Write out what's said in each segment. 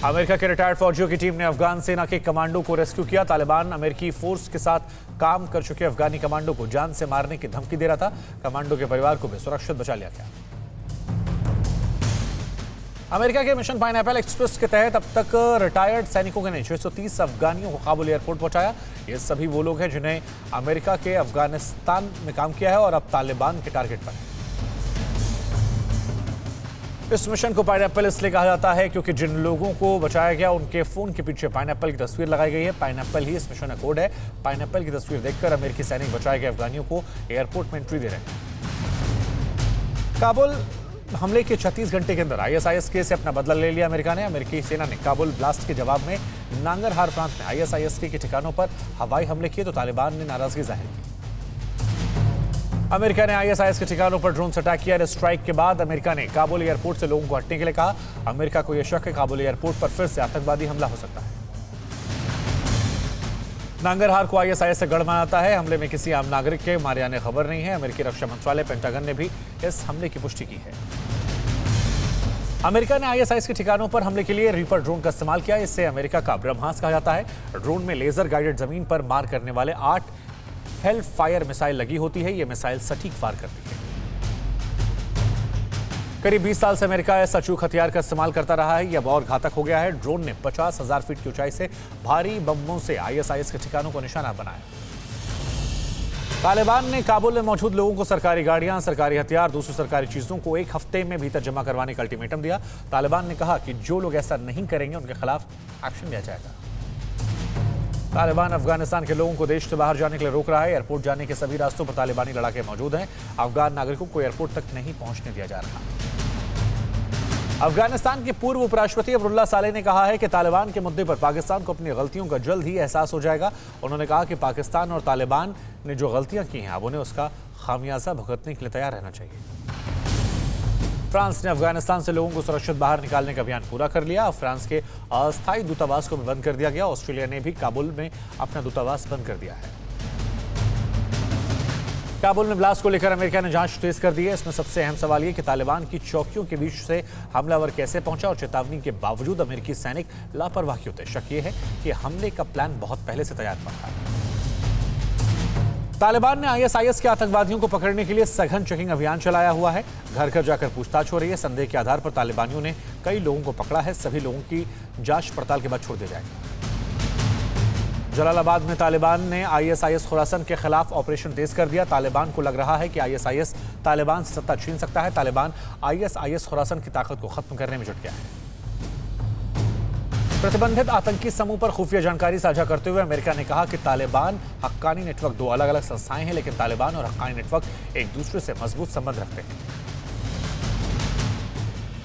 America के retired फौजियों की टीम ने अफगान सेना के कमांडो को रेस्क्यू किया। तालिबान अमेरिकी फोर्स के साथ काम कर चुके अफगानी कमांडो को जान से मारने की धमकी दे रहा था। कमांडो के परिवार को भी सुरक्षित बचा लिया गया। अमेरिका के मिशन पाइनएप्पल एक्सप्रेस के तहत अब तक रिटायर्ड सैनिकों ने 630 अफगानियों को काबुल एयरपोर्ट पहुंचाया। ये सभी वो लोग हैं जिन्हें अमेरिका के अफगानिस्तान में काम किया है और अब तालिबान के टारगेट पर है। इस मिशन को पाइनएप्पल इसलिए कहा जाता है क्योंकि जिन लोगों को बचाया गया उनके फोन के पीछे पाइनएप्पल की तस्वीर लगाई गई है। पाइनएप्पल ही इस मिशन का कोड है। पाइनएप्पल की तस्वीर देखकर अमेरिकी सैनिक बचाए गए अफगानियों को एयरपोर्ट में एंट्री दे रहे हैं। काबुल हमले के 36 घंटे के अंदर आईएसआईएस से अपना बदला ले लिया अमेरिका ने। अमेरिकी सेना ने काबुल ब्लास्ट के जवाब में नांगरहार प्रांत में आईएसआईएस के ठिकानों पर हवाई हमले किए तो तालिबान ने नाराजगी जाहिर की। अमेरिका ने आईएसआईएस के ठिकानों पर ड्रोन से अटैक किया। एयर स्ट्राइक के बाद अमेरिका ने काबुल एयरपोर्ट से लोगों को हटने के लिए कहा। अमेरिका को यह शक है काबुल एयरपोर्ट पर फिर से आतंकवादी हमला हो सकता है। नांगरहार को आईएसआईएस से गढ़ माना जाता है। हमले में किसी आम नागरिक के मारे आने खबर नहीं है। अमेरिकी रक्षा मंत्रालय पेंटागन ने भी इस हमले की पुष्टि की है। अमेरिका ने आईएसआईएस के ठिकानों पर हमले के लिए रीपर ड्रोन का इस्तेमाल किया। इससे अमेरिका का ब्रह्मास्त्र कहा जाता है। ड्रोन में लेजर गाइडेड जमीन पर मार करने वाले 8 हेल फायर मिसाइल लगी होती है। यह मिसाइल सटीक फायर करती है। करीब 20 साल से अमेरिका इस अचूक हथियार का इस्तेमाल करता रहा है। यह अब और घातक हो गया है। ड्रोन ने 50,000 फीट की ऊंचाई से भारी बमों से आईएसआईएस के ठिकानों को निशाना बनाया। तालिबान ने काबुल में मौजूद लोगों को सरकारी गाड़ियां, सरकारी हथियार, दूसरी सरकारी चीजों को 1 हफ्ते में भीतर जमा करवाने का अल्टीमेटम दिया। तालिबान ने कहा कि जो लोग ऐसा नहीं करेंगे उनके खिलाफ एक्शन लिया जाएगा। तालिबान अफगानिस्तान के लोगों को देश से बाहर जाने के लिए रोक रहा है। एयरपोर्ट जाने के सभी रास्तों पर तालिबानी लड़ाके मौजूद हैं। अफगान नागरिकों को एयरपोर्ट तक नहीं पहुंचने दिया जा रहा। अफगानिस्तान के पूर्व उपराष्ट्रपति अब्दुल्ला सालेह ने कहा है कि तालिबान के मुद्दे पर पाकिस्तान को अपनी गलतियों का जल्द ही एहसास हो जाएगा। उन्होंने कहा कि पाकिस्तान और तालिबान ने जो गलतियां की हैं अब उन्हें उसका खामियाजा भुगतने के लिए तैयार रहना चाहिए। फ्रांस ने अफगानिस्तान से लोगों को सुरक्षित बाहर निकालने का अभियान पूरा कर लिया। फ्रांस के अस्थायी दूतावास को भी बंद कर दिया गया। ऑस्ट्रेलिया ने भी काबुल में अपना दूतावास बंद कर दिया है। काबुल में ब्लास्ट को लेकर अमेरिका ने जांच तेज कर दी है। इसमें सबसे अहम सवाल ये कि तालिबान की चौकियों के बीच से हमलावर कैसे पहुंचा और चेतावनी के बावजूद अमेरिकी सैनिक लापरवाह क्यों थे। शक ये है कि हमले का प्लान बहुत पहले से तैयार था। तालिबान ने आईएसआईएस के आतंकवादियों को पकड़ने के लिए सघन चेकिंग अभियान चलाया हुआ है। घर घर जाकर पूछताछ हो रही है। संदेह के आधार पर तालिबानियों ने कई लोगों को पकड़ा है। सभी लोगों की जांच पड़ताल के बाद छोड़ दिया जाएगा। जलालाबाद में तालिबान ने आईएसआईएस खुरासन के खिलाफ ऑपरेशन तेज कर दिया। तालिबान को लग रहा है कि आईएसआईएस तालिबान से सत्ता छीन सकता है। तालिबान आईएसआईएस खुरासन की ताकत को खत्म करने में जुट गया है। प्रतिबंधित आतंकी समूह पर खुफिया जानकारी साझा करते हुए अमेरिका ने कहा कि तालिबान हक्कानी नेटवर्क 2 अलग अलग संस्थाएं हैं, लेकिन तालिबान और हक्कानी नेटवर्क एक दूसरे से मजबूत संबंध रखते हैं।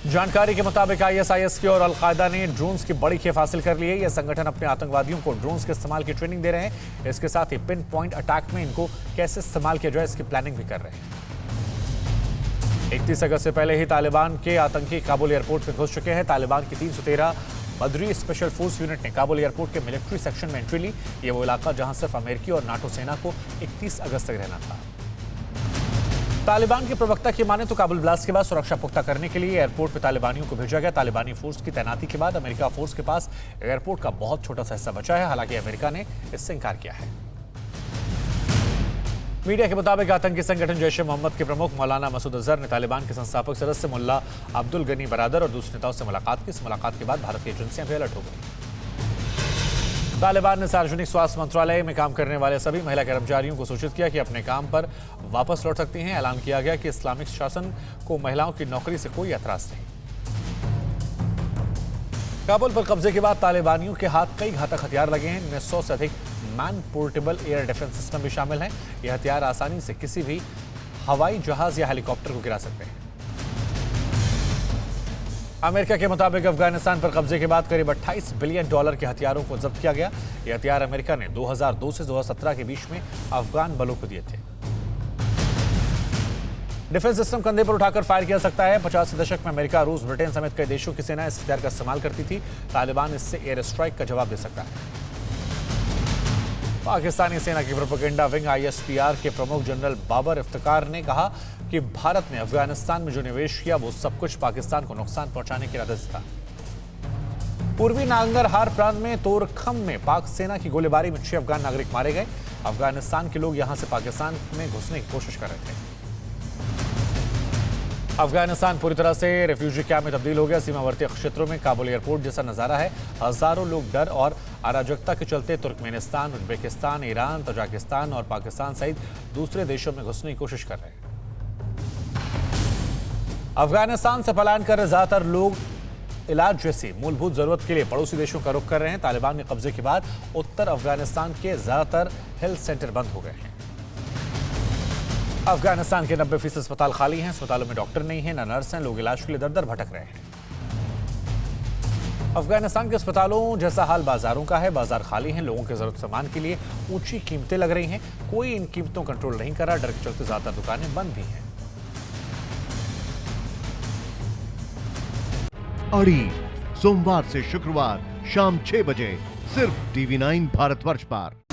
जानकारी के मुताबिक आईएसआईएस की और अलकायदा ने ड्रोन्स की बड़ी खेप हासिल कर ली है। यह संगठन अपने आतंकवादियों को ड्रोन्स के इस्तेमाल की ट्रेनिंग दे रहे हैं। इसके साथ ही पिन पॉइंट अटैक में इनको कैसे इस्तेमाल किया जाए इसकी प्लानिंग भी कर रहे हैं। 31 अगस्त से पहले ही तालिबान के आतंकी काबुल एयरपोर्ट में घुस चुके हैं। तालिबान की 313 बद्री स्पेशल फोर्स यूनिट ने काबुल एयरपोर्ट के मिलिट्री सेक्शन में एंट्री ली। यह वो इलाका जहां सिर्फ अमेरिकी और नाटो सेना को 31 अगस्त तक रहना था। तालिबान के प्रवक्ता की माने तो काबुल ब्लास्ट के बाद सुरक्षा पुख्ता करने के लिए एयरपोर्ट पर तालिबानियों को भेजा गया। तालिबानी फोर्स की तैनाती के बाद अमेरिका फोर्स के पास एयरपोर्ट का बहुत छोटा सा हिस्सा बचा है। हालांकि अमेरिका ने इससे इंकार किया है। मीडिया के मुताबिक आतंकी संगठन जैश ए मोहम्मद के प्रमुख मौलाना मसूद अजहर ने तालिबान के संस्थापक सदस्य मुल्ला अब्दुल गनी बरादर और दूसरे नेताओं से मुलाकात की। इस मुलाकात के बाद भारत की एजेंसियां भी अलर्ट हो गई। तालिबान ने सार्वजनिक स्वास्थ्य मंत्रालय में काम करने वाले सभी महिला कर्मचारियों को सूचित किया कि अपने काम पर वापस लौट सकती हैं। ऐलान किया गया कि इस्लामिक शासन को महिलाओं की नौकरी से कोई एतराज नहीं। काबुल पर कब्जे के बाद तालिबानियों के हाथ कई घातक हथियार लगे हैं। इनमें 100 से अधिक man portable air defence system भी शामिल हैं। ये हथियार आसानी से किसी भी हवाई जहाज या हेलीकॉप्टर को गिरा सकते हैं। अमेरिका के मुताबिक अफगानिस्तान पर कब्जे के बाद करीब $28 बिलियन के हथियारों को जब्त किया गया। ये हथियार अमेरिका ने 2002 से 2017 के बीच में अफगान बलों को दिए थे। डिफेंस सिस्टम कंधे पर उठाकर फायर किया सकता है। 50 के दशक में अमेरिका, रूस, ब्रिटेन समेत कई देशों की सेना इस हथियार का इस्तेमाल करती थी। तालिबान इससे एयर स्ट्राइक का जवाब दे सकता है। पाकिस्तानी सेना की प्रोपेगेंडा विंग आईएसपीआर के प्रमुख जनरल बाबर इफ्तिकार ने कहा कि भारत ने अफगानिस्तान में जो निवेश किया वो सब कुछ पाकिस्तान को नुकसान पहुंचाने के इरादे से था। पूर्वी नांगरहार प्रांत में तोरखम में पाक सेना की गोलीबारी में 6 अफगान नागरिक मारे गए। अफगानिस्तान के लोग यहां से पाकिस्तान में घुसने की कोशिश कर रहे थे। अफगानिस्तान पूरी तरह से रेफ्यूजी कैंप में तब्दील हो गया। सीमावर्ती क्षेत्रों में काबुल एयरपोर्ट जैसा नजारा है। हजारों लोग डर और अराजकता के चलते तुर्कमेनिस्तान, उज्बेकिस्तान, ईरान, तजाकिस्तान और पाकिस्तान सहित दूसरे देशों में घुसने की कोशिश कर रहे हैं। अफगानिस्तान से पलायन कर रहे ज्यादातर लोग इलाज जैसी मूलभूत जरूरत के लिए पड़ोसी देशों का रुख कर रहे हैं। तालिबान के कब्जे के बाद उत्तर अफगानिस्तान के ज्यादातर हेल्थ सेंटर बंद हो गए हैं। अफगानिस्तान के 90% अस्पताल खाली हैं। अस्पतालों में डॉक्टर नहीं है, न नर्स हैं। लोग इलाज के लिए दर दर भटक रहे हैं। अफगानिस्तान के अस्पतालों जैसा हाल बाजारों का है। बाजार खाली हैं। लोगों के जरूरत सामान के लिए ऊंची कीमतें लग रही हैं। कोई इन कीमतों कंट्रोल नहीं कर रहा। डर के चलते ज्यादातर दुकानें बंद भी हैं। अड़ी सोमवार से शुक्रवार शाम 6 बजे सिर्फ TV9 भारतवर्ष पर।